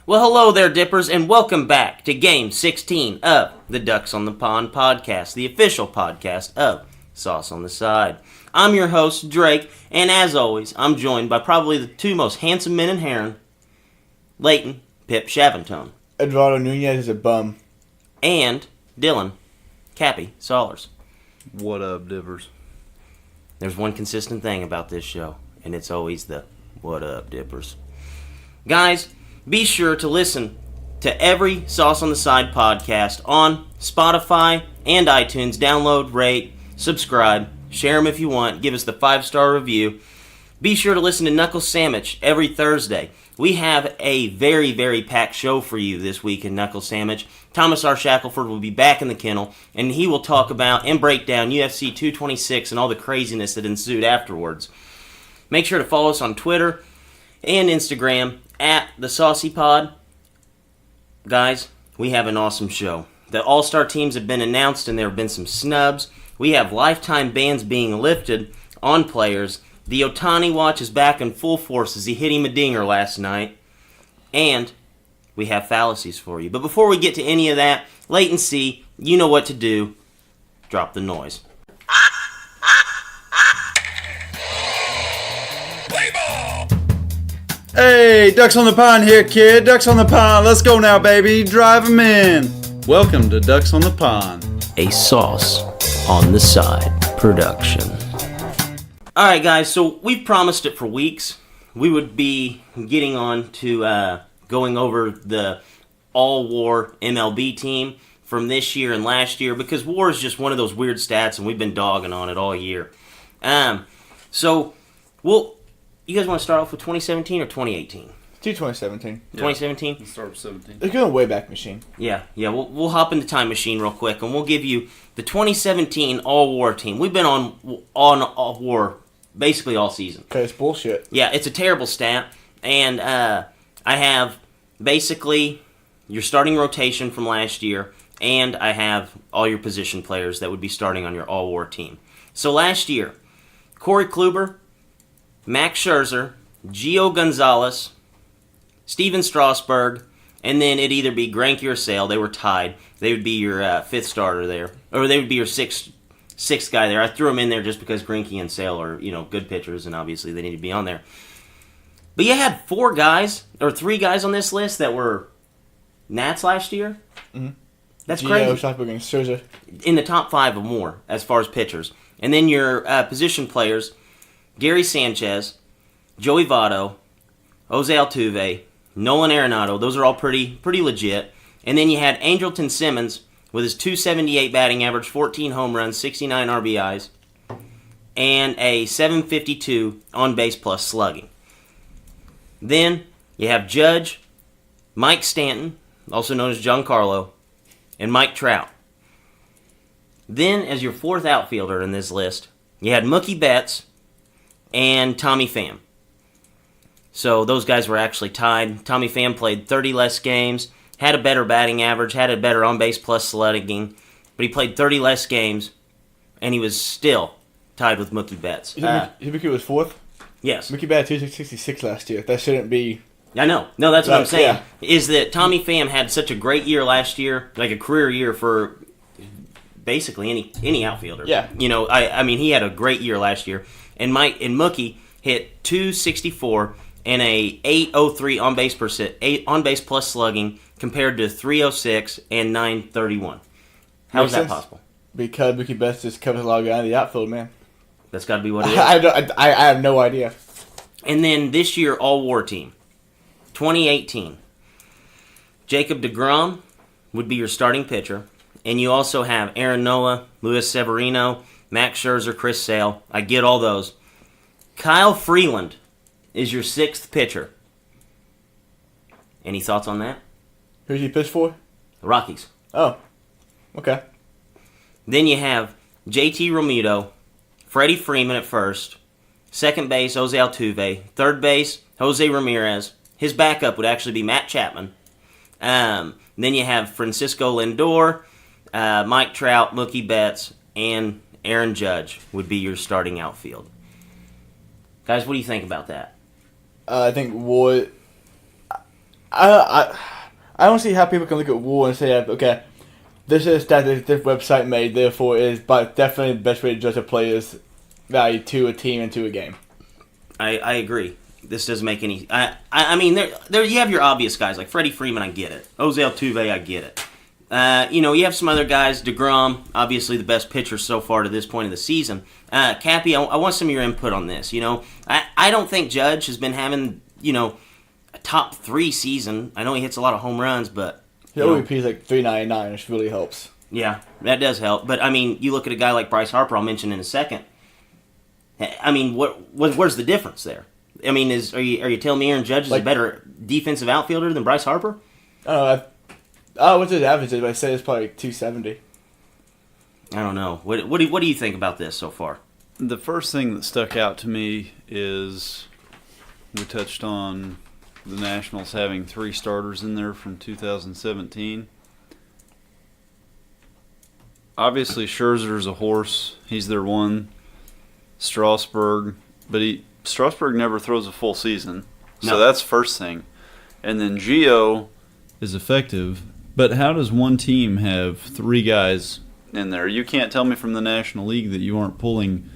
Well, hello there, Dippers, and welcome back to Game 16 of the Ducks on the Pond podcast, the official podcast of Sauce on the Side. I'm your host, Drake, and as always, I'm joined by probably the two most handsome men in Heron, Leighton Pip Shaventone. Eduardo Nunez is a bum. And Dylan Cappy Solers. What up, Dippers? There's one consistent thing about this show, and it's always the what up, Dippers. Guys, be sure to listen to every Sauce on the Side podcast on Spotify and iTunes. Download, rate, subscribe, share them if you want, give us the 5-star review. Be sure to listen to Knuckle Sandwich every Thursday. We have a very, very packed show for you this week in Knuckle Sandwich. Thomas R. Shackelford will be back in the kennel, and he will talk about and break down UFC 226 and all the craziness that ensued afterwards. Make sure to follow us on Twitter and Instagram at the Saucy Pod. Guys, we have an awesome show. The All-Star teams have been announced, and there have been some snubs. We have lifetime bans being lifted on players. The Ohtani watch is back in full force as he hit him a dinger last night. And we have fallacies for you. But before we get to any of that, Leighton C., you know what to do. Drop the noise. Hey, Ducks on the Pond here, kid. Ducks on the Pond. Let's go now, baby. Drive 'em in. Welcome to Ducks on the Pond. A Sauce on the Side production. Alright, guys, so we've promised it for weeks. We would be getting on to going over the all-war MLB team from this year and last year because war is just one of those weird stats, and we've been dogging on it all year. You guys want to start off with 2017 or 2018? To 2017. 2017? Let's start with 17. It's going way back machine. Yeah, we'll hop in the time machine real quick, and we'll give you the 2017 all-war team. We've been on all-war basically all season. Okay, it's bullshit. Yeah, it's a terrible stat, and I have basically your starting rotation from last year, and I have all your position players that would be starting on your all-war team. So last year, Corey Kluber, Max Scherzer, Gio Gonzalez, Steven Strasburg, and then it'd either be Greinke or Sale. They were tied. They would be your fifth starter there, or they would be your sixth guy there. I threw them in there just because Greinke and Sale are good pitchers, and obviously they need to be on there. But you had 3 guys on this list that were Nats last year. Mm-hmm. That's Gio, crazy. Strasburg, and Scherzer. In the top 5 or more as far as pitchers, and then your position players. Gary Sanchez, Joey Votto, Jose Altuve, Nolan Arenado. Those are all pretty legit. And then you had Andrelton Simmons with his .278 batting average, 14 home runs, 69 RBIs, and a .752 on-base plus slugging. Then you have Judge, Mike Stanton, also known as Giancarlo, and Mike Trout. Then, as your 4th outfielder in this list, you had Mookie Betts and Tommy Pham. So those guys were actually tied. Tommy Pham played 30 less games, had a better batting average, had a better on-base plus slugging, but he played 30 less games, and he was still tied with Mookie Betts. Mookie was 4th? Yes. Mookie batted 266 last year. That shouldn't be... I know. No, that's what I'm saying. Yeah. Is that Tommy Pham had such a great year last year, like a career year for basically any outfielder. Yeah. I mean, he had a great year last year. And Mookie hit .264 and a .803 on base plus slugging compared to .306 and .931. How is that possible? Because Mookie Betts just covers a lot of guys in the outfield, man. That's got to be what it is. I have no idea. And then this year, all-war team, 2018. Jacob deGrom would be your starting pitcher. And you also have Aaron Nola, Luis Severino, Max Scherzer, Chris Sale. I get all those. Kyle Freeland is your 6th pitcher. Any thoughts on that? Who's he pitched for? The Rockies. Oh, okay. Then you have JT Realmuto, Freddie Freeman at first, second base, Jose Altuve, third base, Jose Ramirez. His backup would actually be Matt Chapman. Then you have Francisco Lindor, Mike Trout, Mookie Betts, and Aaron Judge would be your starting outfield. Guys, what do you think about that? I think what I don't see how people can look at WAR and say, okay, this is a stat that this website made, therefore it is but definitely the best way to judge a player's value to a team and to a game. I agree. This doesn't make any. I mean, there you have your obvious guys like Freddie Freeman. I get it. Jose Altuve. I get it. You have some other guys. DeGrom, obviously the best pitcher so far to this point of the season. Cappy, I want some of your input on this. I don't think Judge has been having a top 3 season. I know he hits a lot of home runs, but His OVP is like 399, which really helps. Yeah, that does help. But I mean, you look at a guy like Bryce Harper. I'll mention in a second. I mean, where's the difference there? I mean, are you telling me Aaron Judge is a better defensive outfielder than Bryce Harper? I don't know. What's his average? But I say it's probably 270. I don't know. What do you think about this so far? The first thing that stuck out to me is we touched on the Nationals having 3 starters in there from 2017. Obviously, Scherzer's a horse. He's their one. Strasburg, but Strasburg never throws a full season, so that's first thing. And then Gio is effective, but how does one team have 3 guys in there? You can't tell me from the National League that you aren't pulling,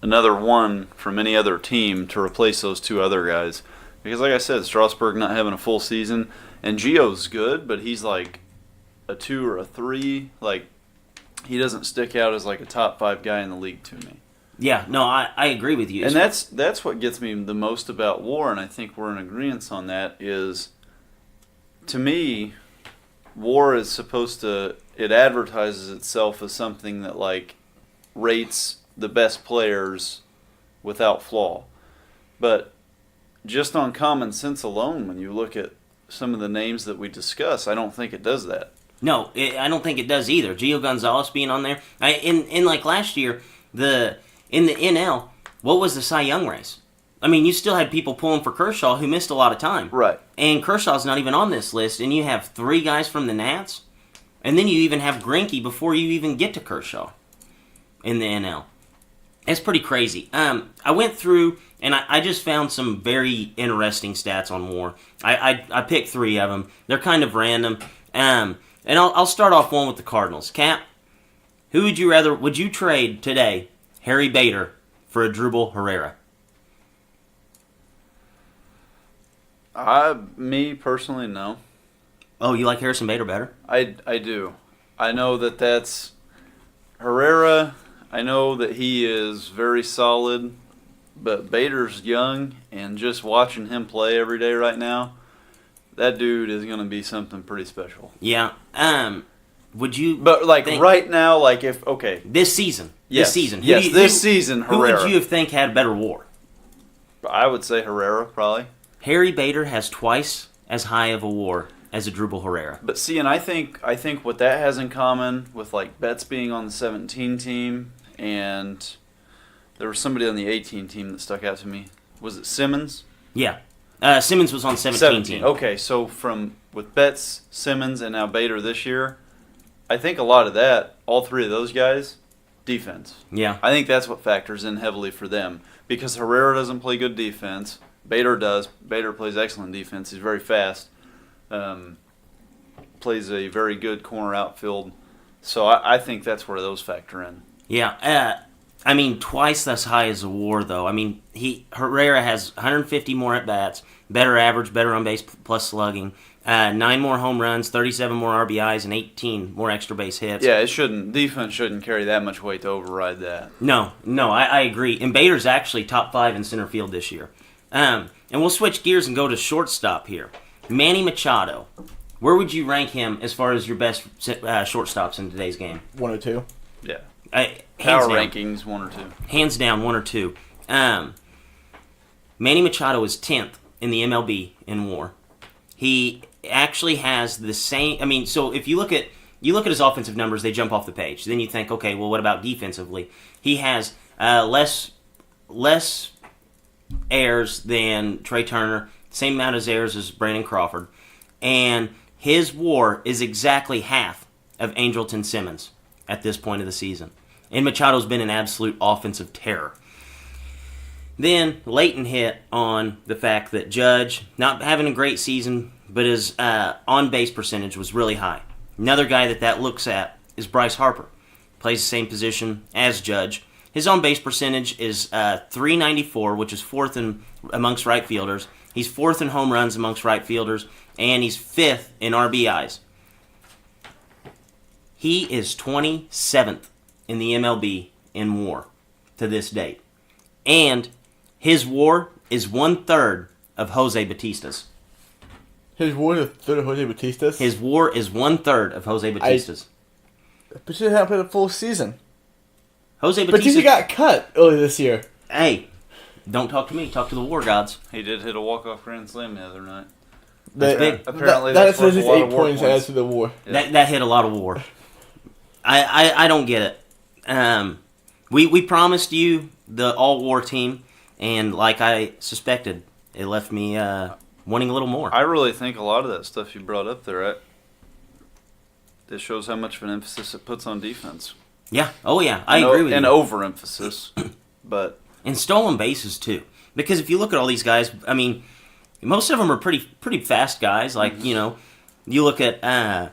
another one from any other team to replace those 2 other guys. Because like I said, Strasburg not having a full season, and Gio's good, but he's like a 2 or a 3, like he doesn't stick out as like a top 5 guy in the league to me. Yeah, no, I agree with you. And that's what gets me the most about WAR, and I think we're in agreement on that, is, to me, WAR is supposed to, it advertises itself as something that like rates the best players without flaw. But just on common sense alone, when you look at some of the names that we discuss, I don't think it does that. No, I don't think it does either. Gio Gonzalez being on there. In like last year, in the NL, what was the Cy Young race? I mean, you still had people pulling for Kershaw who missed a lot of time. Right. And Kershaw's not even on this list, and you have 3 guys from the Nats, and then you even have Greinke before you even get to Kershaw in the NL. It's pretty crazy. I went through, and I just found some very interesting stats on WAR. I picked 3 of them. They're kind of random. And I'll start off one with the Cardinals. Cap, who would you trade today, Harry Bader for Adrubal Herrera? Me personally, no. Oh, you like Harrison Bader better? I do. I know that's Herrera. I know that he is very solid, but Bader's young, and just watching him play every day right now, that dude is going to be something pretty special. Yeah. Would you? But like right now, like this season. Yes. This season. This season, Herrera. Who would you think had better WAR? I would say Herrera probably. Harry Bader has twice as high of a WAR as Adrubal Herrera. But see, and I think what that has in common with like Betts being on the 17 team, and there was somebody on the 18 team that stuck out to me. Was it Simmons? Yeah. Simmons was on 17 team. Okay, so with Betts, Simmons, and now Bader this year, I think a lot of that, all 3 of those guys, defense. Yeah. I think that's what factors in heavily for them. Because Herrera doesn't play good defense. Bader does. Bader plays excellent defense. He's very fast. Plays a very good corner outfield. So I think that's where those factor in. Yeah. I mean, twice as high as a WAR, though. I mean, Herrera has 150 more at-bats, better average, better on-base plus slugging, 9 more home runs, 37 more RBIs, and 18 more extra base hits. Yeah, defense shouldn't carry that much weight to override that. No, I agree. And Bader's actually top 5 in center field this year. And we'll switch gears and go to shortstop here. Manny Machado. Where would you rank him as far as your best shortstops in today's game? 1 or 2. Yeah. Power rankings, 1 or 2. Hands down, 1 or 2. Manny Machado is 10th in the MLB in WAR. He actually has the same. I mean, so if you look at his offensive numbers, they jump off the page. Then you think, okay, well, what about defensively? He has less errors than Trey Turner, same amount of errors as Brandon Crawford, and his WAR is exactly half of Angelton Simmons at this point of the season. And Machado's been an absolute offensive terror. Then Leighton hit on the fact that Judge, not having a great season, but his on-base percentage was really high. Another guy that looks at is Bryce Harper. Plays the same position as Judge. His on-base percentage is .394, which is fourth amongst right fielders. He's fourth in home runs amongst right fielders, and he's fifth in RBIs. He is 27th in the MLB in WAR to this date. And his WAR is 1/3 of Jose Batista's. His WAR is a third of Jose Batista's? His WAR is 1/3 of Jose Batista's. Batista hasn't played a full season. Jose Batista Batista got cut earlier this year. Hey, don't talk to me. Talk to the WAR gods. He did hit a walk-off grand slam the other night. That's big. Apparently, that's worth just a lot 8 of WAR points added to the WAR. Yeah. That hit a lot of WAR. I don't get it. We promised you the all-WAR team, and like I suspected, it left me wanting a little more. I really think a lot of that stuff you brought up there, this shows how much of an emphasis it puts on defense. Yeah. Oh, yeah. I agree with you. And overemphasis. But And stolen bases, too. Because if you look at all these guys, I mean, most of them are pretty fast guys. Like, you know, you look at,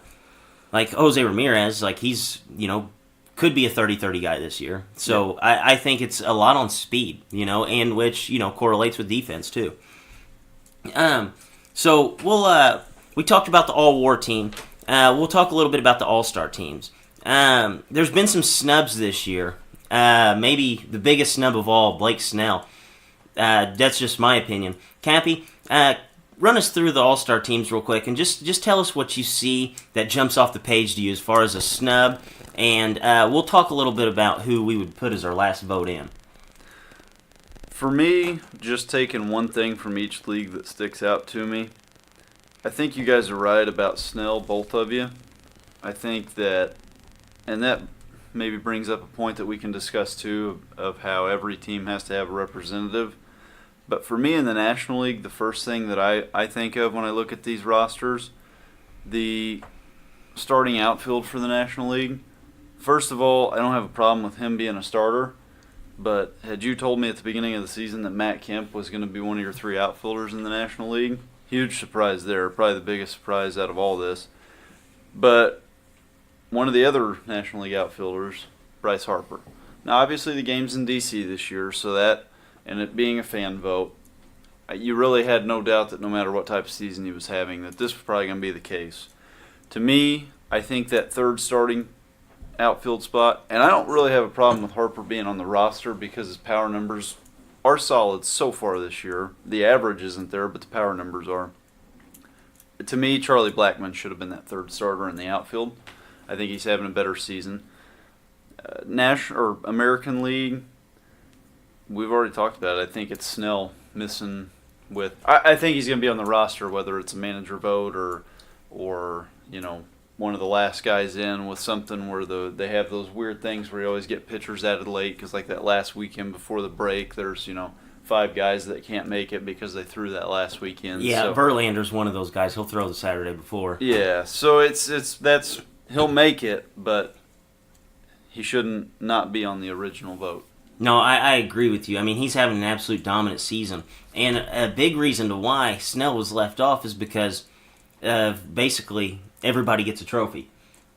like, Jose Ramirez, like, he's, you know, could be a 30-30 guy this year. So I think it's a lot on speed, you know, and which, you know, correlates with defense, too. So we talked about the all-WAR team. We'll talk a little bit about the all-star teams. There's been some snubs this year. Maybe the biggest snub of all, Blake Snell. That's just my opinion. Cappy, run us through the all-star teams real quick, and just tell us what you see that jumps off the page to you as far as a snub, and we'll talk a little bit about who we would put as our last vote in. for me, just taking one thing from each league that sticks out to me, I think you guys are right about Snell, both of you. I think that, and that maybe brings up a point that we can discuss too, of how every team has to have a representative. But for me in the National League, the first thing that I think of when I look at these rosters, the starting outfield for the National League, first of all, I don't have a problem with him being a starter. But had you told me at the beginning of the season that Matt Kemp was going to be one of your three outfielders in the National League, huge surprise there, probably the biggest surprise out of all this. But one of the other National League outfielders, Bryce Harper. Now, obviously, the game's in D.C. this year, so that, and it being a fan vote, you really had no doubt that no matter what type of season he was having, that this was probably going to be the case. To me, I think that third starting outfield spot, and I don't really have a problem with Harper being on the roster because his power numbers are solid so far this year. The average isn't there, but the power numbers are. To me, Charlie Blackmon should have been that third starter in the outfield. I think he's having a better season. National or American League, we've already talked about it. I think it's Snell missing with. I think he's going to be on the roster, whether it's a manager vote or you know, one of the last guys in with something where they have those weird things where you always get pitchers added late because like that last weekend before the break, there's 5 guys that can't make it because they threw that last weekend. Yeah, so, Verlander's one of those guys. He'll throw the Saturday before. Yeah, so that's he'll make it, but he shouldn't not be on the original vote. No, I agree with you. I mean, he's having an absolute dominant season. And a big reason to why Snell was left off is because basically everybody gets a trophy.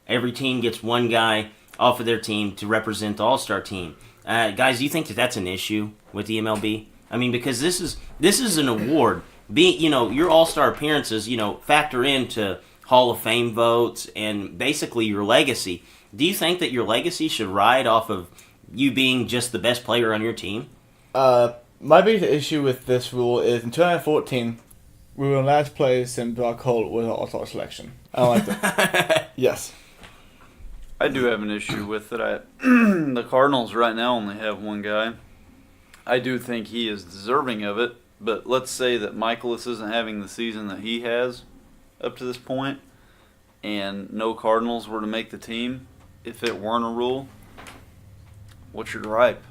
Every team gets one guy off of their team to represent the All-Star team. Guys, do you think that that's an issue with the MLB? I mean, because this is an award. Your All-Star appearances, factor into Hall of Fame votes and basically your legacy. Do you think that your legacy should ride off of you being just the best player on your team? My biggest issue with this rule is in 2014, we were in last place and Brock Holt was an All-Star selection. I don't like that. Yes. I do have an issue with it. The Cardinals right now only have one guy. I do think he is deserving of it, but let's say that Michaelis isn't having the season that he has up to this point, and no Cardinals were to make the team, if it weren't a rule, what's your gripe,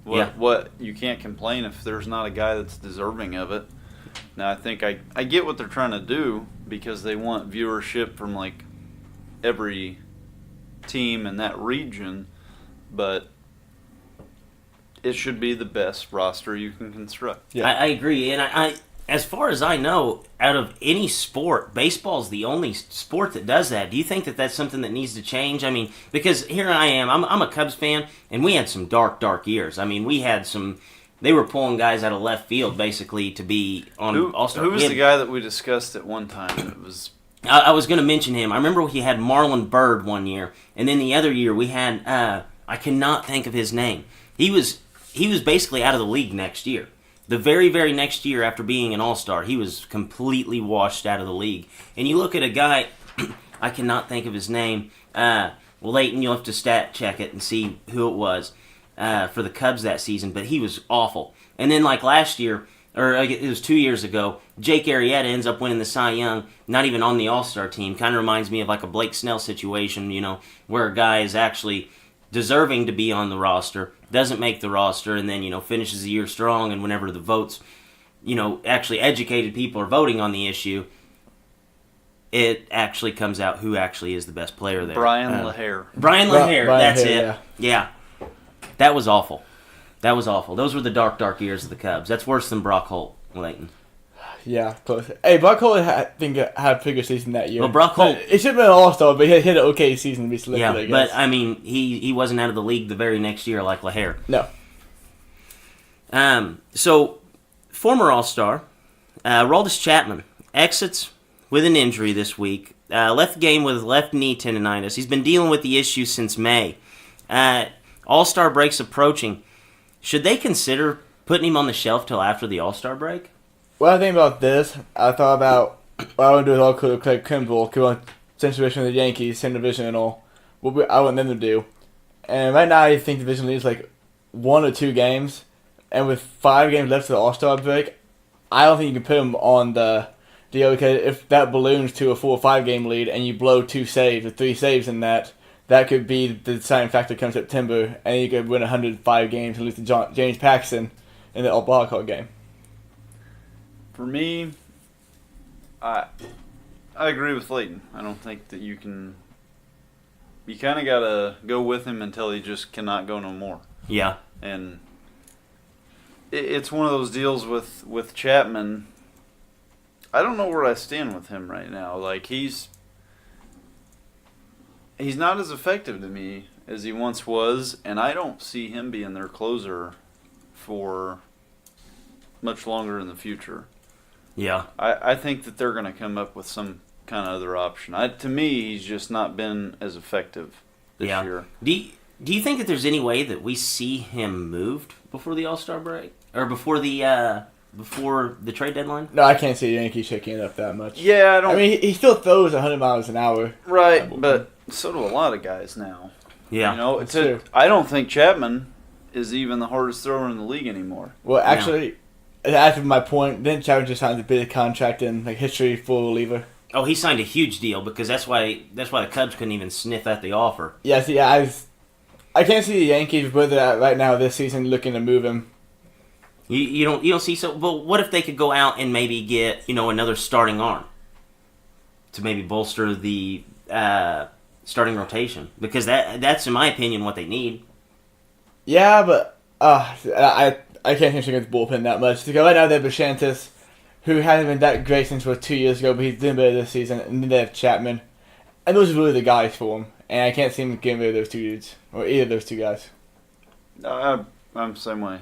What you can't complain if there's not a guy that's deserving of it. Now, I think I get what they're trying to do because they want viewership from, like, every team in that region, but it should be the best roster you can construct. Yeah. I agree, and I as far as I know, out of any sport, baseball's the only sport that does that. Do you think that that's something that needs to change? I mean, because here I am, I'm a Cubs fan, and we had some dark years. I mean, we had some. They were pulling guys out of left field basically to be on All-Star. Who was the guy that we discussed at one time? It was. I was going to mention him. I remember he had Marlon Byrd one year, and then the other year we had I cannot think of his name. He was basically out of the league next year. The very, very next year after being an All-Star, he was completely washed out of the league. And you look at a guy, I cannot think of his name. Well, Leighton, you'll have to stat check it and see who it was for the Cubs that season, but he was awful. And then like last year, or it was 2 years ago, Jake Arrieta ends up winning the Cy Young, not even on the All-Star team. Kind of reminds me of like a Blake Snell situation, where a guy is actually deserving to be on the roster, doesn't make the roster, and then, finishes the year strong, and whenever the votes, actually educated people are voting on the issue, it actually comes out who actually is the best player there. Brian LaHair. Brian LaHair, that's LaHair, it. Yeah. That was awful. Those were the dark years of the Cubs. That's worse than Brock Holt, Leighton. Yeah, close. Hey, Brock Holt had a pretty good season that year. Well, Brock Holt... It should have been an All-Star, but he had an okay season to be selected, Yeah, I guess. but, I mean, he wasn't out of the league the very next year like LaHair. No. So, former All-Star, Aroldis Chapman, exits with an injury this week. Left the game with left knee tendonitis. He's been dealing with the issue since May. All-Star break's approaching. Should they consider putting him on the shelf till after the All-Star break? What I think about this, I thought about what I want to do with all Craig Kimbrell, situation with the Yankees, same division and all. What I want them to do. And right now I think the division leads like 1 or 2 games. And with 5 games left to the All-Star break, I don't think you can put him on the deal, because if that balloons to a 4 or 5 game lead and you blow 2 saves or 3 saves in that could be the deciding factor come September, and you could win 105 games and lose to James Paxton in the wild card game. For me, I agree with Leighton. I don't think that you can. You kind of gotta go with him until he just cannot go no more. Yeah. And it's one of those deals with Chapman. I don't know where I stand with him right now. Like he's not as effective to me as he once was, and I don't see him being their closer for much longer in the future. Yeah. I think that they're going to come up with some kind of other option. To me, he's just not been as effective this year. Do you think that there's any way that we see him moved before the All-Star break? Or before the trade deadline? No, I can't see the Yankees shaking it up that much. Yeah, I don't. I mean, he still throws 100 miles an hour. Right, but so do a lot of guys now. Yeah. That's true. I don't think Chapman is even the hardest thrower in the league anymore. Well, actually, after my point, then Chapman just signed the biggest contract in history for a reliever. Oh, he signed a huge deal because that's why the Cubs couldn't even sniff at the offer. Yes, yeah, I can't see the Yankees where they're at right now this season looking to move him. You don't see so. But what if they could go out and maybe get another starting arm to maybe bolster the starting rotation, because that's in my opinion what they need. Yeah, but I can't think against the bullpen that much. Because right now they have Bashantis, who hasn't been that great since 2 years ago, but he's doing better this season. And then they have Chapman, and those are really the guys for him. And I can't see him getting rid of those 2 dudes or either of those 2 guys. I'm the same way.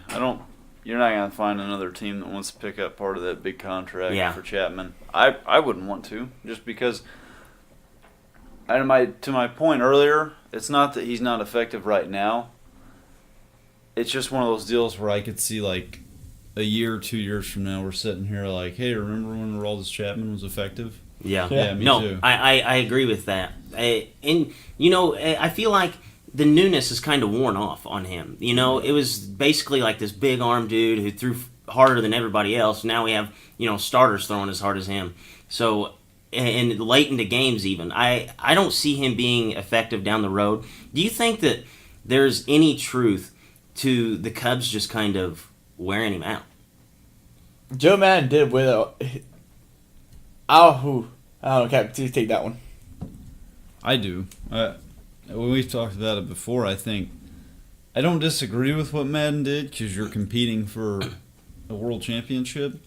You're not going to find another team that wants to pick up part of that big contract for Chapman. I wouldn't want to, just because. To my point earlier, it's not that he's not effective right now. It's just one of those deals where I could see like a year or 2 years from now we're sitting here like, hey, remember when Aroldis Chapman was effective? Yeah, me no, too. I agree with that. And I feel like the newness is kind of worn off on him. It was basically like this big arm dude who threw harder than everybody else. Now we have starters throwing as hard as him. So, and late into games even. I don't see him being effective down the road. Do you think that there's any truth to the Cubs just kind of wearing him out? Joe Madden did with it. I don't know, Cap, please take that one. I do. When we've talked about it before, I think I don't disagree with what Madden did because you're competing for a world championship,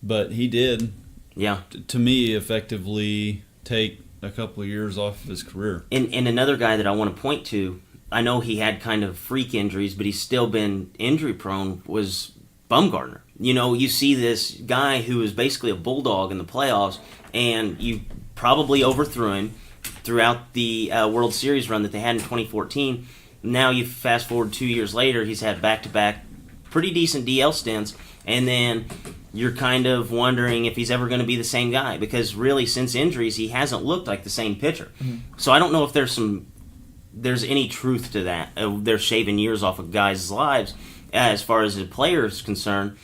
but he did, Yeah. to me, effectively take a couple of years off of his career. And another guy that I want to point to, I know he had kind of freak injuries, but he's still been injury prone, was Bumgarner. You know, you see this guy who is basically a bulldog in the playoffs, and you probably overthrew him throughout the World Series run that they had in 2014. Now you fast forward 2 years later, he's had back-to-back pretty decent DL stints, and then you're kind of wondering if he's ever going to be the same guy, because really since injuries he hasn't looked like the same pitcher. So I don't know if there's any truth to that. They're shaving years off of guys' lives as far as the player is concerned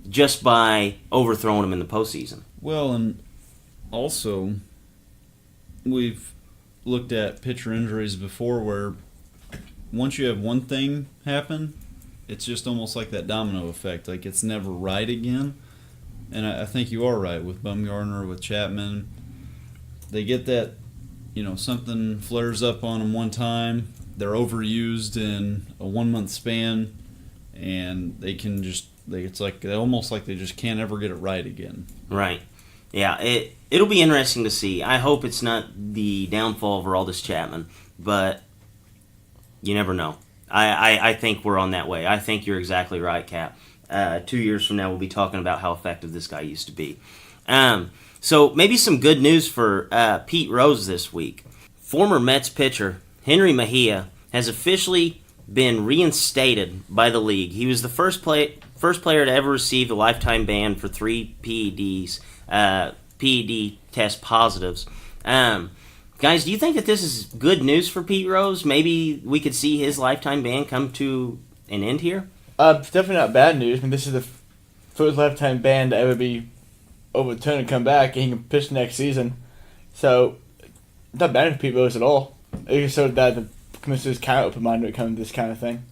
just by overthrowing them in the postseason. Well, and also, we've looked at pitcher injuries before where once you have one thing happen, it's just almost like that domino effect. Like, it's never right again. And I think you are right with Bumgarner, with Chapman. They get that, something flares up on them one time. They're overused in a 1 month span, and they can it's like almost like they just can't ever get it right again. Right. Yeah, it'll be interesting to see. I hope it's not the downfall of Aroldis Chapman, but you never know. I think we're on that way. I think you're exactly right, Cap. 2 years from now, we'll be talking about how effective this guy used to be. So maybe some good news for Pete Rose this week. Former Mets pitcher Henry Mejia has officially been reinstated by the league. He was the first player to ever receive a lifetime ban for 3 PED test positives. Guys, do you think that this is good news for Pete Rose? Maybe we could see his lifetime ban come to an end here? It's definitely not bad news. I mean, this is the first lifetime ban to ever be overturned and come back, and he can pitch next season. So, it's not bad for Pete Rose at all. It just showed that the commissioner's kind of open-minded when it comes to this kind of thing.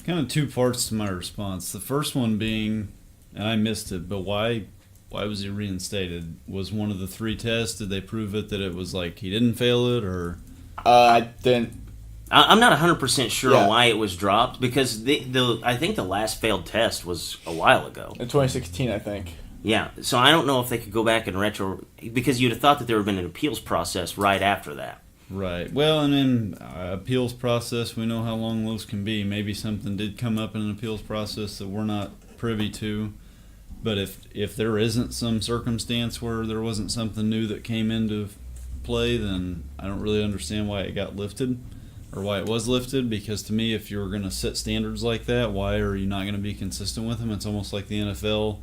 Kind of two parts to my response. The first one being, and I missed it, but why was he reinstated? Was one of the 3 tests, did they prove it that it was like he didn't fail it, or? I didn't. I'm not 100% sure Yeah. on why it was dropped, because I think the last failed test was a while ago. In 2016, I think. Yeah, so I don't know if they could go back and because you'd have thought that there would have been an appeals process right after that. Right. Well, and in appeals process, we know how long those can be. Maybe something did come up in an appeals process that we're not privy to. But if there isn't some circumstance where there wasn't something new that came into play, then I don't really understand why it got lifted or why it was lifted, because to me, if you're going to set standards like that, why are you not going to be consistent with them? It's almost like the NFL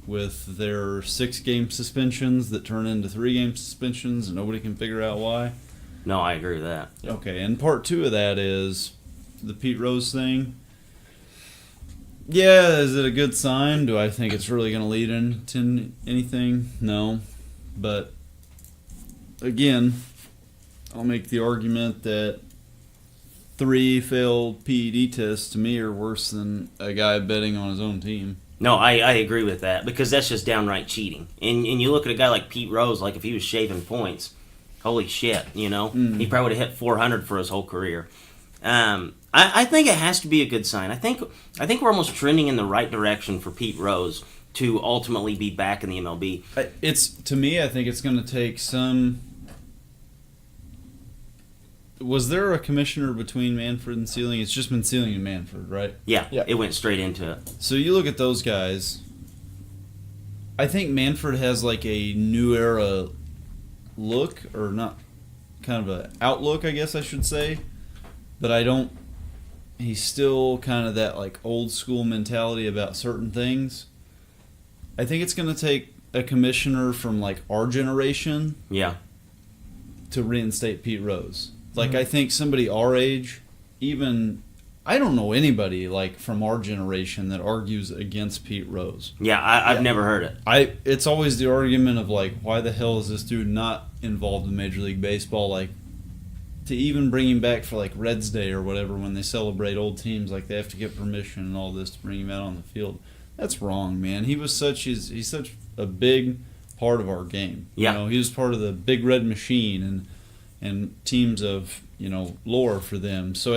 with their 6-game suspensions that turn into 3-game suspensions and nobody can figure out why. No, I agree with that. Okay, and part 2 of that is the Pete Rose thing. Yeah, is it a good sign? Do I think it's really going to lead into anything? No. But, again, I'll make the argument that 3 failed PED tests to me are worse than a guy betting on his own team. No, I agree with that, because that's just downright cheating. And you look at a guy like Pete Rose, like if he was shaving points, holy shit, He probably would have hit 400 for his whole career. I think it has to be a good sign. I think we're almost trending in the right direction for Pete Rose to ultimately be back in the MLB. To me, I think it's going to take some. Was there a commissioner between Manfred and Sealing? It's just been Sealing and Manfred, right? Yeah, Yep. It went straight into it. So you look at those guys. I think Manfred has like a new era look, or not, kind of an outlook, I guess I should say. But I don't. He's still kind of that like old school mentality about certain things. I think it's going to take a commissioner from like our generation Yeah. to reinstate Pete Rose. Like, I think somebody our age, even, I don't know anybody like from our generation that argues against Pete Rose. Yeah, I've never heard it. It's always the argument of like, why the hell is this dude not involved in Major League Baseball? Like, to even bring him back for like Reds Day or whatever, when they celebrate old teams, like they have to get permission and all this to bring him out on the field. That's wrong, man. He's such a big part of our game. Yeah. He was part of the Big Red Machine and teams of lore for them. So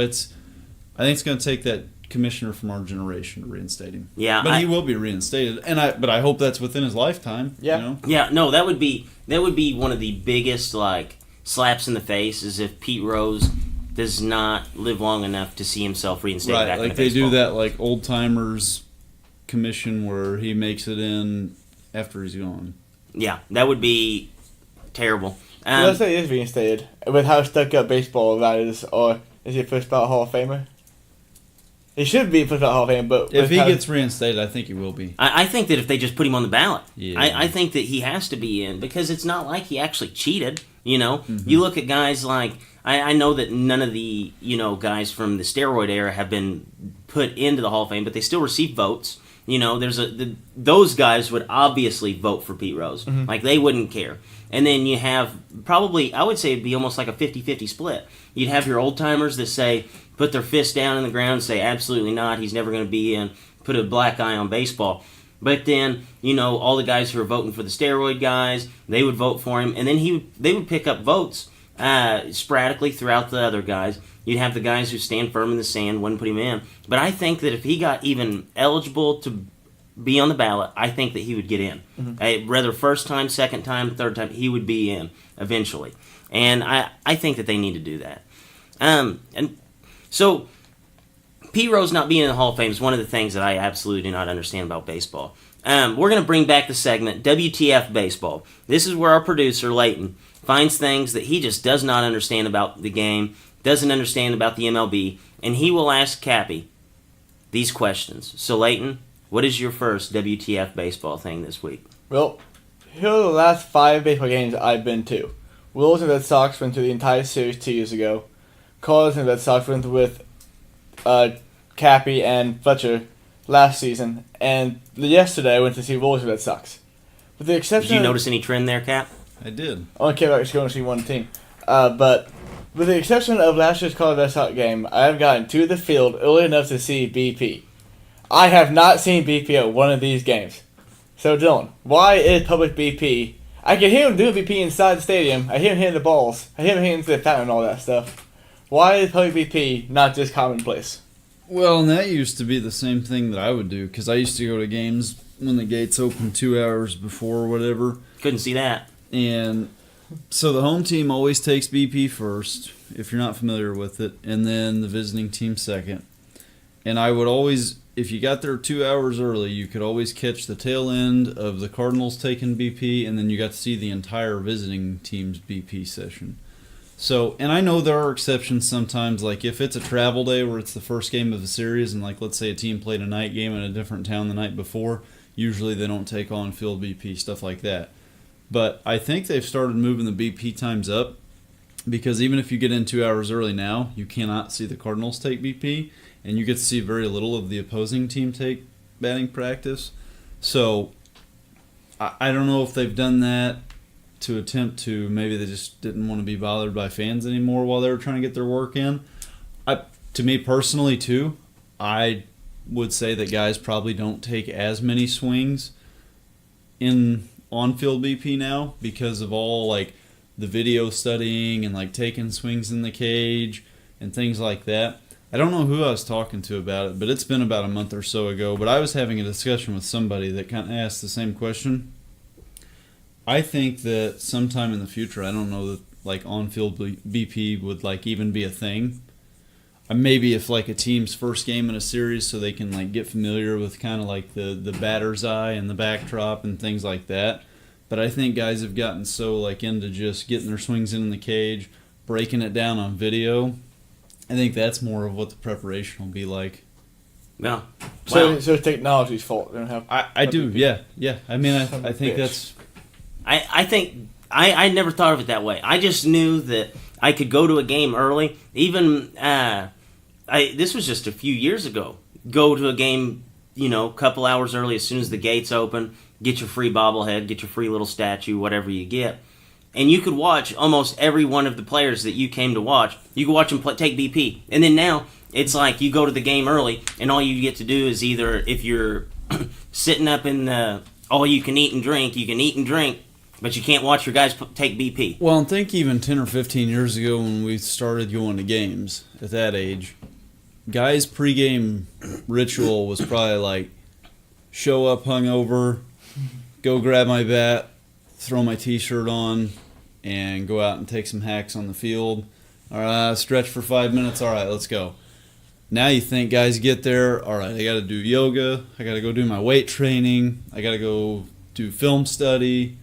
I think it's going to take that commissioner from our generation to reinstate him. Yeah, but he will be reinstated, but I hope that's within his lifetime. Yeah. You know? Yeah, no, that would be one of the biggest like slaps in the face is if Pete Rose does not live long enough to see himself reinstated Right, back like in they baseball. do that like old timers commission where he makes it in after he's gone. Yeah, that would be terrible. Let's say he is reinstated. With how stuck up baseball that is, or is he a first ballot Hall of Famer? He should be a first ballot Hall of Famer, but If with he how- gets reinstated, I think he will be. I think that if they just put him on the ballot, Yeah. I think that he has to be in because it's not like he actually cheated. You know, you look at guys like I know that none of the guys from the steroid era have been put into the Hall of Fame, but they still receive votes. You know, those guys would obviously vote for Pete Rose, like they wouldn't care. And then you have probably I would say it'd be almost like a 50-50 split. You'd have your old timers that say put their fist down in the ground and say absolutely not, he's never going to be in. Put a black eye on baseball. But then, all the guys who are voting for the steroid guys, they would vote for him. And then they would pick up votes sporadically throughout the other guys. You'd have the guys who stand firm in the sand, wouldn't put him in. But I think that if he got even eligible to be on the ballot, I think that he would get in. Whether first time, second time, third time, he would be in eventually. And I think that they need to do that. And so Pete Rose not being in the Hall of Fame is one of the things that I absolutely do not understand about baseball. We're going to bring back the segment, WTF Baseball. This is where our producer, Leighton, finds things that he just does not understand about the game, doesn't understand about the MLB, and he will ask Cappy these questions. So, Leighton, what is your first WTF Baseball thing this week? Well, here are the last 5 baseball games I've been to. Wills and Red Sox went to the entire series 2 years ago. Cardinals and Red Sox went with Cappy and Fletcher last season, and yesterday I went to see Wolves and Red Sox. With the exception, Did you notice any trend there, Cap? I did. I only care about going to see one team, but with the exception of last year's Cardinals Red Sox game, I have gotten to the field early enough to see BP. I have not seen BP at one of these games. So Dylan, why is public BP? I can hear him doing BP inside the stadium. I hear him hitting the balls. I hear him hitting the fountain and all that stuff. Why is public BP not just commonplace? Well, and that used to be the same thing that I would do because I used to go to games when the gates opened 2 hours before or whatever. Couldn't see that. And so the home team always takes BP first, if you're not familiar with it, and then the visiting team second. And I would always, if you got there 2 hours early, you could always catch the tail end of the Cardinals taking BP, and then you got to see the entire visiting team's BP session. So, and I know there are exceptions sometimes, like if it's a travel day where it's the first game of a series, and like let's say a team played a night game in a different town the night before, usually they don't take on field BP, stuff like that. But I think they've started moving the BP times up because even if you get in 2 hours early now, you cannot see the Cardinals take BP, and you get to see very little of the opposing team take batting practice. So I don't know if they've done that to attempt to, maybe they just didn't want to be bothered by fans anymore while they were trying to get their work in. To me personally too, I would say that guys probably don't take as many swings in on-field BP now because of all like the video studying and like taking swings in the cage and things like that. I don't know who I was talking to about it, but it's been about a month or so ago. But I was having a discussion with somebody that kind of asked the same question. I think that sometime in the future, I don't know that like on-field BP would like even be a thing. Maybe if like a team's first game in a series, so they can like get familiar with kind of like the batter's eye and the backdrop and things like that. But I think guys have gotten so like into just getting their swings in the cage, breaking it down on video. I think that's more of what the preparation will be like. No. So, Wow. so it's technology's fault. They don't have. I do, yeah. I mean, I think bitch. that's... I think I never thought of it that way. I just knew that I could go to a game early. Even this was just a few years ago. Go to a game, a couple hours early as soon as the gates open. Get your free bobblehead, get your free little statue, whatever you get, and you could watch almost every one of the players that you came to watch. You could watch them take BP, and then now it's like you go to the game early, and all you get to do is either if you're sitting up in the all you can eat and drink, you can eat and drink. But you can't watch your guys take BP. Well, and think even 10 or 15 years ago when we started going to games at that age, guys' pregame ritual was probably like show up hungover, go grab my bat, throw my t-shirt on, and go out and take some hacks on the field. All right, stretch for 5 minutes. All right, let's go. Now you think guys get there, all right, I got to do yoga, I got to go do my weight training, I got to go do film study.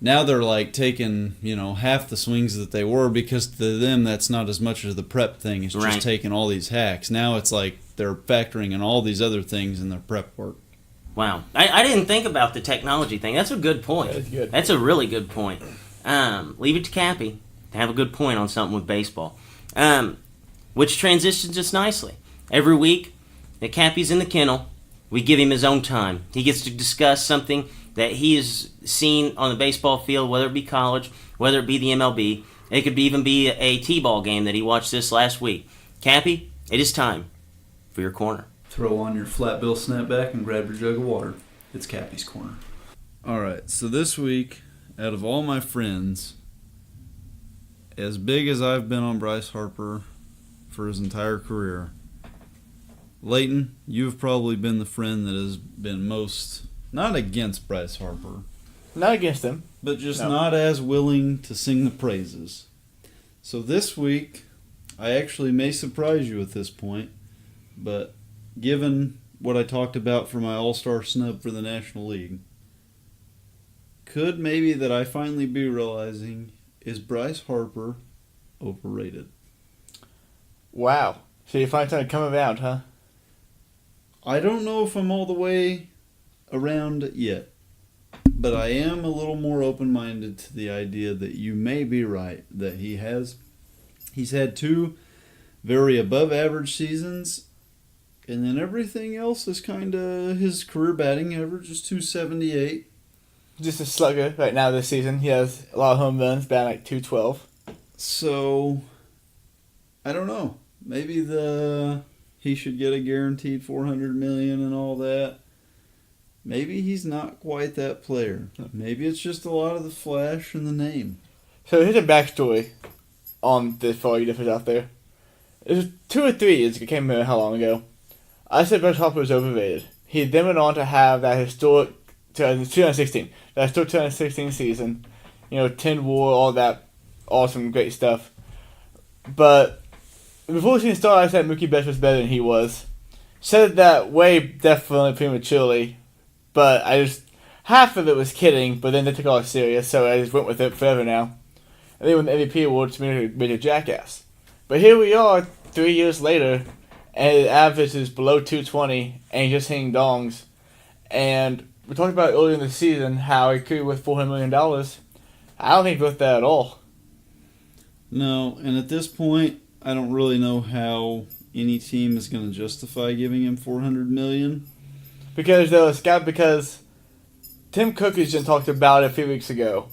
Now they're like taking, half the swings that they were, because to them that's not as much as the prep thing. It's Right. just taking all these hacks. Now it's like they're factoring in all these other things in their prep work. Wow. I didn't think about the technology thing. That's a good point. That's good. That's a really good point. Leave it to Cappy to have a good point on something with baseball. Which transitions us nicely. Every week that Cappy's in the kennel, we give him his own time. He gets to discuss something that he has seen on the baseball field, whether it be college, whether it be the MLB. It could even be a T-ball game that he watched this last week. Cappy, it is time for your corner. Throw on your flat bill snapback and grab your jug of water. It's Cappy's Corner. All right, so this week, out of all my friends, as big as I've been on Bryce Harper for his entire career, Leighton, you've probably been the friend that has been most, not against Bryce Harper, Not against him. but just No. not as willing to sing the praises. So this week, I actually may surprise you at this point, but given what I talked about for my All-Star snub for the National League, could maybe that I finally be realizing, is Bryce Harper overrated? Wow. So you find something coming around, huh? I don't know if I'm all the way around yet, but I am a little more open-minded to the idea that you may be right, that he's had 2 very above-average seasons, and then everything else is kind of, his career batting average is 278. Just a slugger right now this season. He has a lot of home runs, batting like 212. So, I don't know. Maybe he should get a guaranteed $400 million and all that. Maybe he's not quite that player. Maybe it's just a lot of the flash and the name. So here's a backstory on this for all you difference out there. It was 2 or 3 years ago, I can't remember how long ago. I said Bryce Harper was overrated. He then went on to have that historic 2016 season. 10 WAR, all that awesome, great stuff. But before the season started, I said Mookie Betts was better than he was. Said that way definitely prematurely, but half of it was kidding, but then they took it all serious, so I just went with it forever now. And then when the MVP award, it's made a jackass. But here we are, 3 years later, and his average is below 220, and he's just hitting dongs. And we talked about earlier in the season how he could be worth $400 million. I don't think he's worth that at all. No, and at this point, I don't really know how any team is going to justify giving him $400 million. Because Tim Cook has just talked about it a few weeks ago,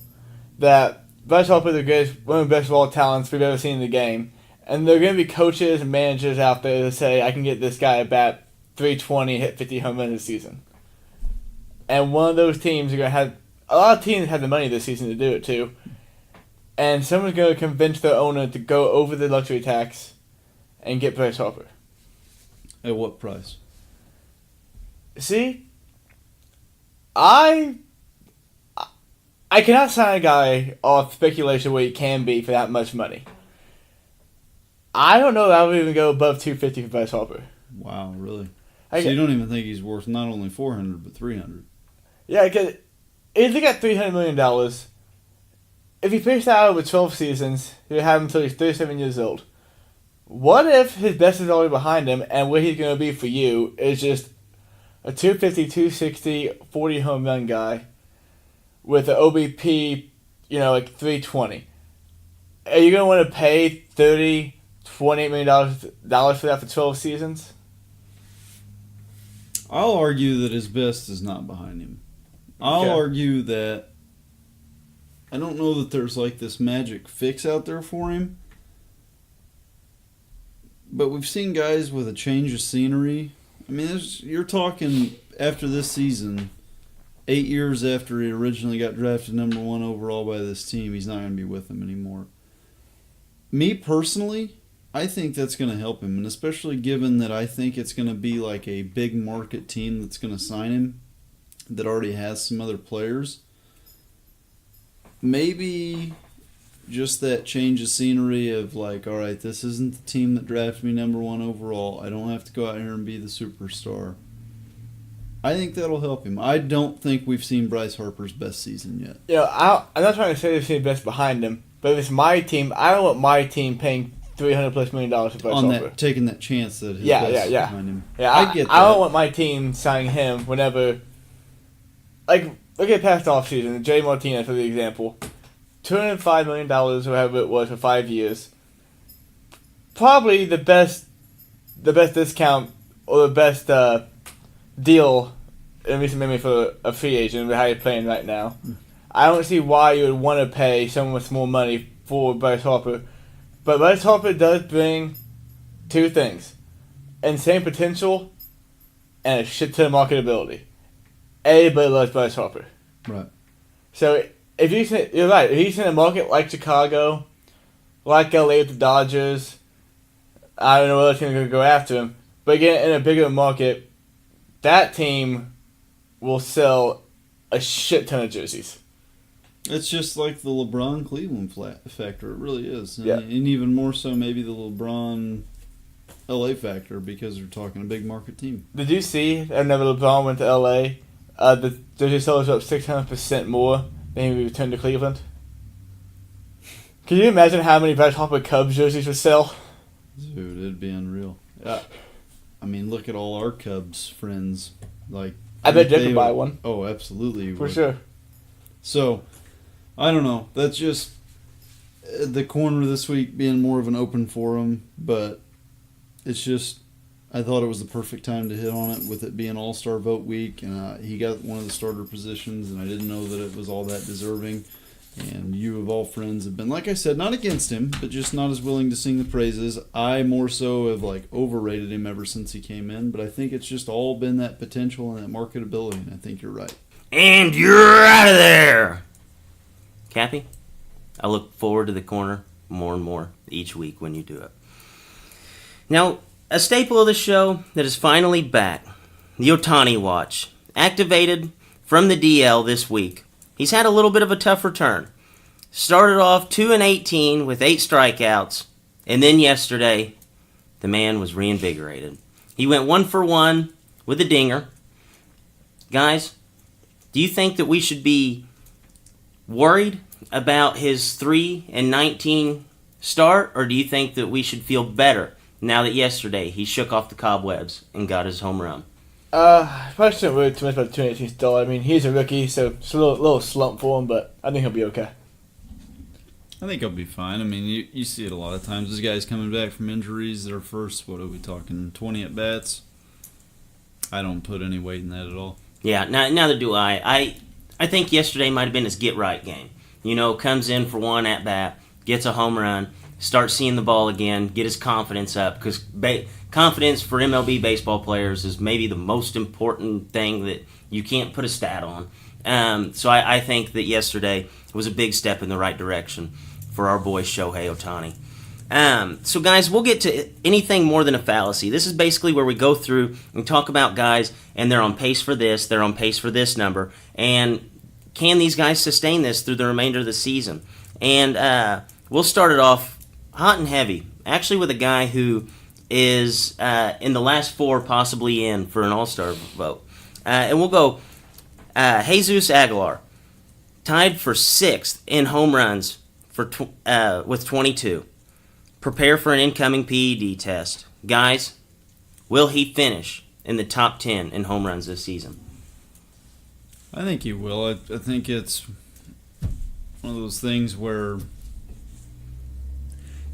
that Bryce Harper is one of the best raw talents we've ever seen in the game. And there are going to be coaches and managers out there that say, I can get this guy at bat 320, hit 50 home runs this season. And one of those teams are going to have, a lot of teams have the money this season to do it too. And someone's going to convince their owner to go over the luxury tax and get Bryce Harper. At what price? See, I cannot sign a guy off speculation where he can be for that much money. I don't know if I would even go above 250 for Bryce Harper. Wow, really? I So get- you don't even think he's worth not only $400 but $300? Yeah, because if he got $300 million, if he pitched out over 12 seasons, he would have him until he's 37 years old. What if his best is already behind him, and where he's going to be for you is just a 250, 260, 40 home run guy with an OBP, like 320? Are you going to want to pay $28 million for that for 12 seasons? I'll argue that his best is not behind him. I'll Okay. argue that I don't know that there's like this magic fix out there for him. But we've seen guys with a change of scenery. I mean, you're talking after this season, 8 years after he originally got drafted number 1 overall by this team, he's not going to be with them anymore. Me personally, I think that's going to help him, and especially given that I think it's going to be like a big market team that's going to sign him that already has some other players. Maybe just that change of scenery of like, all right, this isn't the team that drafted me number 1 overall. I don't have to go out here and be the superstar. I think that'll help him. I don't think we've seen Bryce Harper's best season yet. I'm not trying to say they've seen the best behind him, but if it's my team, I don't want my team paying $300+ million for Bryce On Harper. that, taking that chance that his Yeah, best yeah. behind him. Yeah, I get that. I don't want my team signing him whenever. Like, look at past offseason. Jay Martinez, for the example. $205 million, or whatever it was, for 5 years. Probably the best discount or the best deal in recent memory for a free agent with how you're playing right now. I don't see why you would want to pay someone with more money for Bryce Harper. But Bryce Harper does bring two things: insane potential and a shit ton of marketability. Everybody loves Bryce Harper. Right. So if you're right, if he's in a market like Chicago, like LA with the Dodgers, I don't know what other team are going to go after him. But again, in a bigger market, that team will sell a shit ton of jerseys. It's just like the LeBron Cleveland factor. It really is. Yeah. And even more so maybe the LeBron LA factor because we're talking a big market team. Did you see whenever LeBron went to LA, the jersey sales were up 600% more than he returned to Cleveland? Can you imagine how many Bryce Harper Cubs jerseys would sell? Dude, it'd be unreal. I mean, look at all our Cubs friends. Like, I bet Jeff they could buy one. Oh, absolutely. For sure. So, I don't know. That's just the corner this week being more of an open forum, but it's just, I thought it was the perfect time to hit on it with it being All-Star vote week, and he got one of the starter positions, and I didn't know that it was all that deserving. And you of all friends have been, like I said, not against him, but just not as willing to sing the praises. I more so have like overrated him ever since he came in, but I think it's just all been that potential and that marketability, and I think you're right. And you're out of there. Cappy, I look forward to the corner more and more each week when you do it. Now, a staple of the show that is finally back, the Ohtani Watch, activated from the DL this week. He's had a little bit of a tough return. Started off 2-18 with 8 strikeouts, and then yesterday, the man was reinvigorated. He went 1 for 1 with a dinger. Guys, do you think that we should be worried about his 3-19 start, or do you think that we should feel better now that yesterday he shook off the cobwebs and got his home run? I probably shouldn't worry too much about the 2018 start. I mean, he's a rookie, so it's a little slump for him, but I think he'll be okay. I think he'll be fine. I mean, you see it a lot of times. This guy's coming back from injuries. Their first, what are we talking, 20 at-bats? I don't put any weight in that at all. Yeah, neither do I. I think yesterday might have been his get-right game. You know, comes in for one at-bat, gets a home run, starts seeing the ball again, get his confidence up, because confidence for MLB baseball players is maybe the most important thing that you can't put a stat on. So I think that yesterday was a big step in the right direction for our boy Shohei Ohtani. So guys, we'll get to anything more than a fallacy. This is basically where we go through and talk about guys, and they're on pace for this, they're on pace for this number, and can these guys sustain this through the remainder of the season? And we'll start it off hot and heavy, actually with a guy who is in the last 4 possibly in for an All-Star vote. And we'll go Jesus Aguilar, tied for 6th in home runs with 22. Prepare for an incoming PED test. Guys, will he finish in the top 10 in home runs this season? I think he will. I think it's one of those things where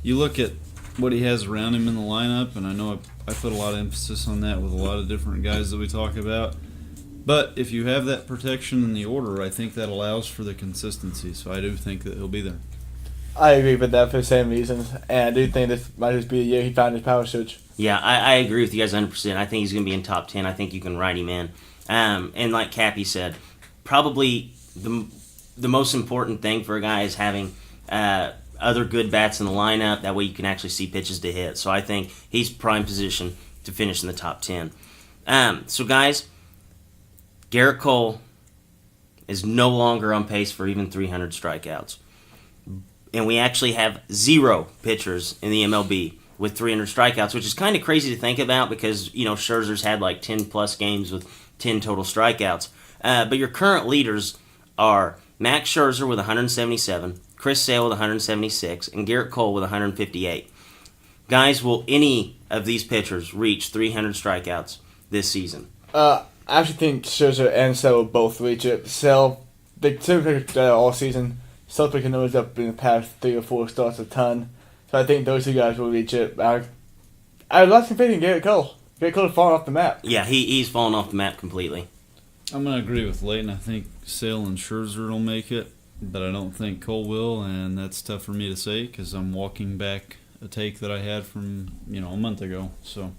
you look at what he has around him in the lineup, and I know I put a lot of emphasis on that with a lot of different guys that we talk about. But if you have that protection in the order, I think that allows for the consistency. So I do think that he'll be there. I agree with that for the same reasons, and I do think this might just be the year he found his power surge. Yeah, I agree with you guys 100%. I think he's going to be in top 10. I think you can write him in. And like Cappy said, probably the most important thing for a guy is having a other good bats in the lineup. That way you can actually see pitches to hit. So I think he's prime position to finish in the top 10. So guys, Garrett Cole is no longer on pace for even 300 strikeouts. And we actually have 0 pitchers in the MLB with 300 strikeouts, which is kind of crazy to think about because, Scherzer's had like 10-plus games with 10 total strikeouts. But your current leaders are Max Scherzer with 177, Chris Sale with 176, and Garrett Cole with 158. Guys, will any of these pitchers reach 300 strikeouts this season? I actually think Scherzer and Sale will both reach it. Sale, they typically do that all season. Sale picking numbers up in the past 3 or 4 starts a ton. So I think those two guys will reach it. I lost some faith in Garrett Cole. Garrett Cole has fallen off the map. Yeah, he's fallen off the map completely. I'm going to agree with Leighton. I think Sale and Scherzer will make it, but I don't think Cole will, and that's tough for me to say because I'm walking back a take that I had from, a month ago. So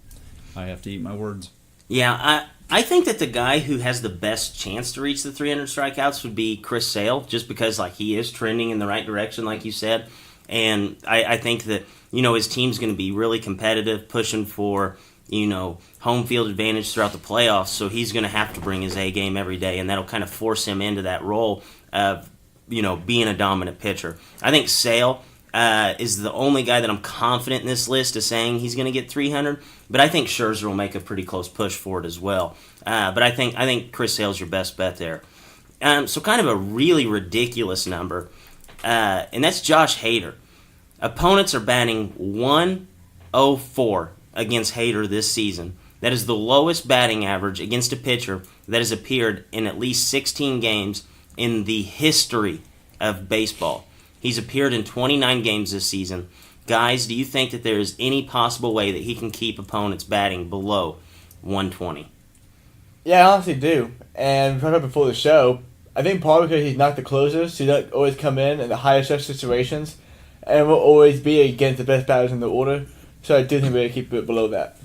I have to eat my words. Yeah, I think that the guy who has the best chance to reach the 300 strikeouts would be Chris Sale, just because he is trending in the right direction, like you said. And I think that, his team's going to be really competitive, pushing for, home field advantage throughout the playoffs. So he's going to have to bring his A game every day, and that'll kind of force him into that role of, being a dominant pitcher. I think Sale is the only guy that I'm confident in this list of saying he's going to get 300. But I think Scherzer will make a pretty close push for it as well. But I think Chris Sale's your best bet there. So kind of a really ridiculous number, and that's Josh Hader. Opponents are batting 104 against Hader this season. That is the lowest batting average against a pitcher that has appeared in at least 16 games in the history of baseball. He's appeared in 29 games this season. Guys, do you think that there is any possible way that he can keep opponents batting below 120? Yeah, I honestly do. And we talked about before the show, I think probably because he's not the closer, so he doesn't always come in the higher stress situations, and will always be against the best batters in the order. So I do think we're going to keep it below that.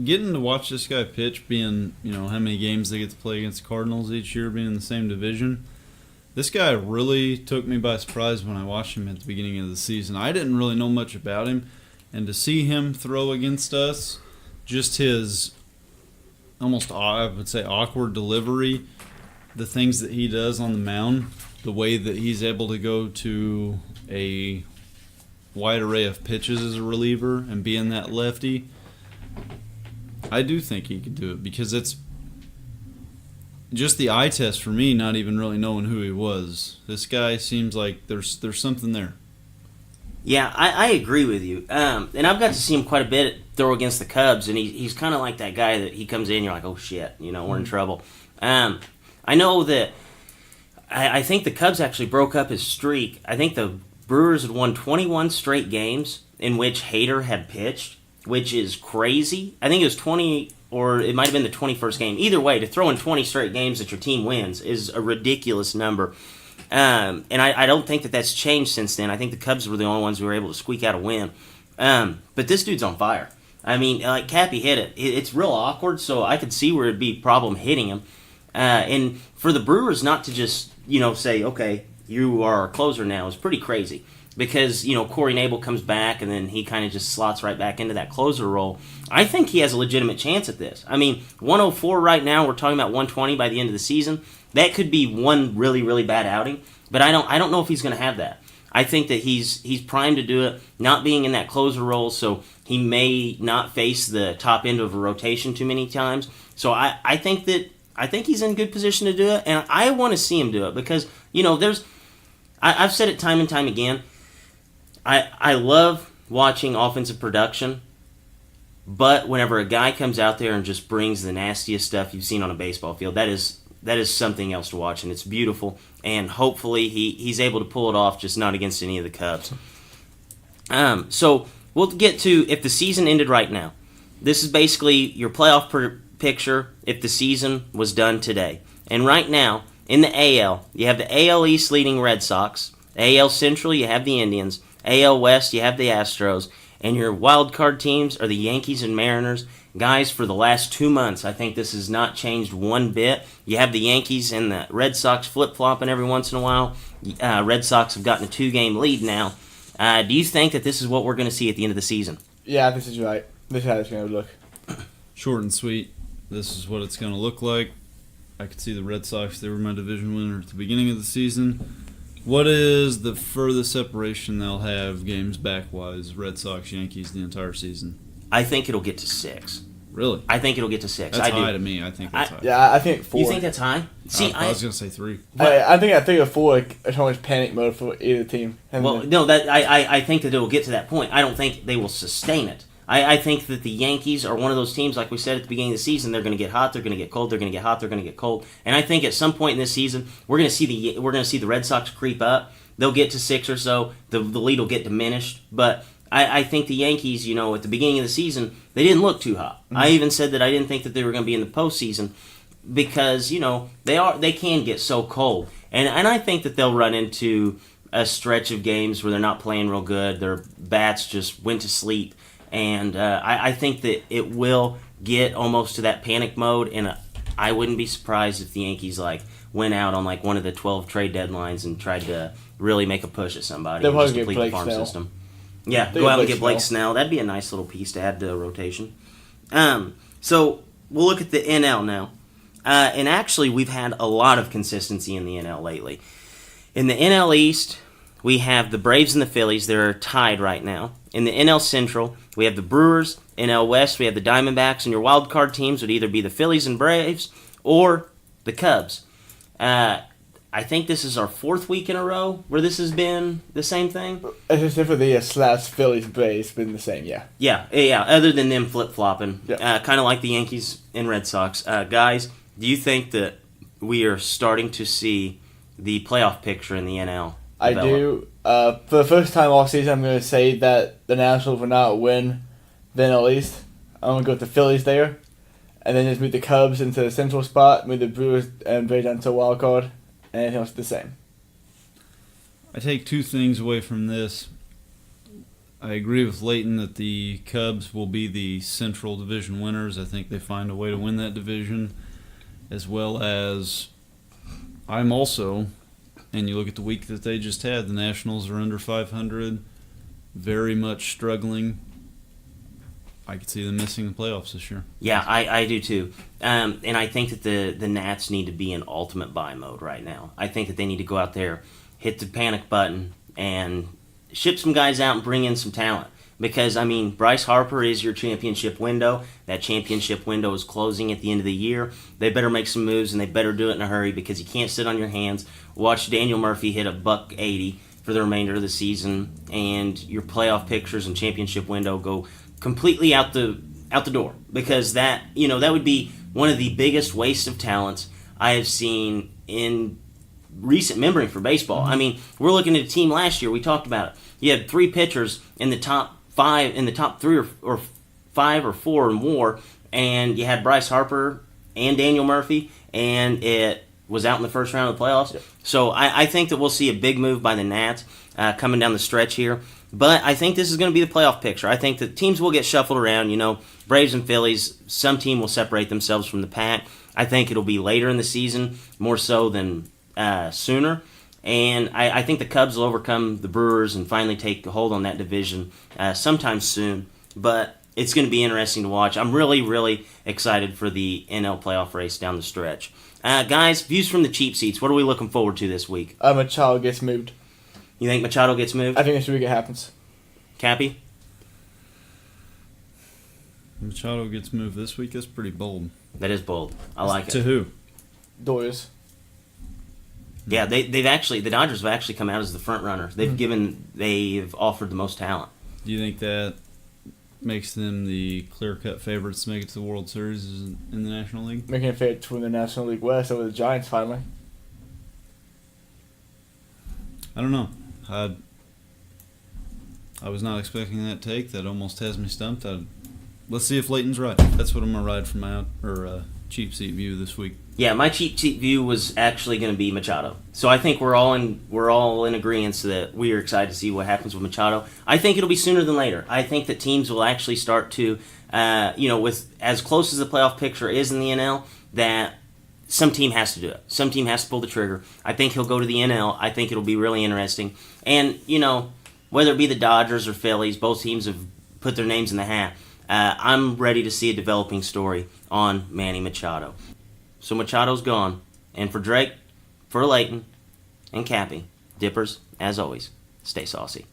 Getting to watch this guy pitch, being, how many games they get to play against the Cardinals each year, being in the same division, this guy really took me by surprise when I watched him at the beginning of the season. I didn't really know much about him, and to see him throw against us, just his almost, I would say, awkward delivery, the things that he does on the mound, the way that he's able to go to a wide array of pitches as a reliever and being that lefty, I do think he could do it because it's just the eye test for me, not even really knowing who he was. This guy seems like there's something there. Yeah, I agree with you. And I've got to see him quite a bit throw against the Cubs, and he's kind of like that guy that he comes in, you're like, oh shit, we're in trouble. I know that I think the Cubs actually broke up his streak. I think the Brewers had won 21 straight games in which Hader had pitched, which is crazy. I think it was 20, or it might have been the 21st game. Either way, to throw in 20 straight games that your team wins is a ridiculous number. And I don't think that that's changed since then. I think the Cubs were the only ones who were able to squeak out a win. But this dude's on fire. I mean, like Cappy hit it. It's real awkward, so I could see where it'd be a problem hitting him. And for the Brewers not to just, say, okay, you are our closer now is pretty crazy. Because, Corey Knebel comes back and then he kind of just slots right back into that closer role. I think he has a legitimate chance at this. I mean, 104 right now, we're talking about 120 by the end of the season. That could be one really, really bad outing, but I don't know if he's going to have that. I think that he's primed to do it, not being in that closer role, so he may not face the top end of a rotation too many times. So I think he's in good position to do it, and I want to see him do it because, I've said it time and time again, I love watching offensive production, but whenever a guy comes out there and just brings the nastiest stuff you've seen on a baseball field, that is something else to watch, and it's beautiful, and hopefully he's able to pull it off, just not against any of the Cubs. So we'll get to if the season ended right now. This is basically your playoff picture if the season was done today. And right now, in the AL, you have the AL East leading Red Sox, AL Central, you have the Indians, AL West, you have the Astros, and your wild card teams are the Yankees and Mariners. Guys, for the last 2 months, I think this has not changed one bit. You have the Yankees and the Red Sox flip-flopping every once in a while. Red Sox have gotten a 2-game lead now. Do you think that this is what we're going to see at the end of the season? Yeah, this is right. This is how it's going to look. Short and sweet. This is what it's going to look like. I could see the Red Sox. They were my division winner at the beginning of the season. What is the furthest separation they'll have games back-wise, Red Sox, Yankees, the entire season? I think it'll get to 6. Really? I think it'll get to 6. That's I do. high to me. I think that's high. Yeah, I think 4. You think that's high? See, I was going to say 3. I think a 4, like, it's almost panic mode for either team. And well, no, that I think that it will get to that point. I don't think they will sustain it. I think that the Yankees are one of those teams, like we said at the beginning of the season, they're going to get hot, they're going to get cold, they're going to get hot, they're going to get cold. And I think at some point in this season, we're going to see the Red Sox creep up. They'll get to 6 or so. The lead will get diminished. But I think the Yankees, at the beginning of the season, they didn't look too hot. Mm-hmm. I even said that I didn't think that they were going to be in the postseason because, they can get so cold. And I think that they'll run into a stretch of games where they're not playing real good. Their bats just went to sleep. And I think that it will get almost to that panic mode, and I wouldn't be surprised if the Yankees went out on one of the 12 trade deadlines and tried to really make a push at somebody They'll and just probably complete get the farm Blake Snell. system. Yeah, They'll go out and get get Blake Blake Snell. That'd be a nice little piece to add to the rotation. So we'll look at the NL now. And actually, we've had a lot of consistency in the NL lately. In the NL East, we have the Braves and the Phillies. They're tied right now. In the NL Central, we have the Brewers. NL West, we have the Diamondbacks. And your wild card teams would either be the Phillies and Braves or the Cubs. I think this is our 4th week in a row where this has been the same thing. Except for the Phillies Braves, been the same, yeah. Yeah, other than them flip-flopping. Yeah. Kind of like the Yankees and Red Sox. Guys, do you think that we are starting to see the playoff picture in the NL I develop? do. For the first time all season, I'm going to say that the Nationals will not win the NL East. I'm going to go with the Phillies there. And then just move the Cubs into the central spot, move the Brewers and Braves down to a wild card. And anything else the same. I take 2 things away from this. I agree with Leighton that the Cubs will be the Central Division winners. I think they find a way to win that division, as well as I'm also, and you look at the week that they just had, the Nationals are under 500, very much struggling. I could see them missing the playoffs this year. Yeah, I do too. And I think that the Nats need to be in ultimate buy mode right now. I think that they need to go out there, hit the panic button, and ship some guys out and bring in some talent. Because, Bryce Harper is your championship window. That championship window is closing at the end of the year. They better make some moves, and they better do it in a hurry because you can't sit on your hands. Watch Daniel Murphy hit $180 for the remainder of the season, and your playoff pictures and championship window go completely out the door, because that would be one of the biggest waste of talents I have seen in recent memory for baseball. We're looking at a team last year. We talked about it. You had 3 pitchers in the top 5, in the top 3 or 5 or 4 or more, and you had Bryce Harper and Daniel Murphy, and it was out in the first round of the playoffs. Yep. So I think that we'll see a big move by the Nats coming down the stretch here. But I think this is going to be the playoff picture. I think that teams will get shuffled around. Braves and Phillies, some team will separate themselves from the pack. I think it'll be later in the season, more so than sooner. And I think the Cubs will overcome the Brewers and finally take a hold on that division sometime soon. But it's going to be interesting to watch. I'm really, really excited for the NL playoff race down the stretch. Guys, views from the cheap seats. What are we looking forward to this week? Machado gets moved. You think Machado gets moved? I think this week it happens. Cappy? Machado gets moved this week. That's pretty bold. That is bold. I like it. To who? Dodgers. Yeah, they've actually, the Dodgers have actually come out as the front runner. They've offered the most talent. Do you think that makes them the clear-cut favorites to make it to the World Series in the National League? Making a favorite to win the National League West over the Giants finally. I don't know. I was not expecting that take. That almost has me stumped. Let's see if Leighton's right. That's what I'm gonna ride for my cheap seat view this week? Yeah, my cheap seat view was actually going to be Machado. So I think we're all in agreement that we are excited to see what happens with Machado. I think it'll be sooner than later. I think that teams will actually start to, with as close as the playoff picture is in the NL, that some team has to do it. Some team has to pull the trigger. I think he'll go to the NL. I think it'll be really interesting. And, whether it be the Dodgers or Phillies, both teams have put their names in the hat. I'm ready to see a developing story on Manny Machado. So Machado's gone. And for Drake, for Leighton, and Cappy, Dippers, as always, stay saucy.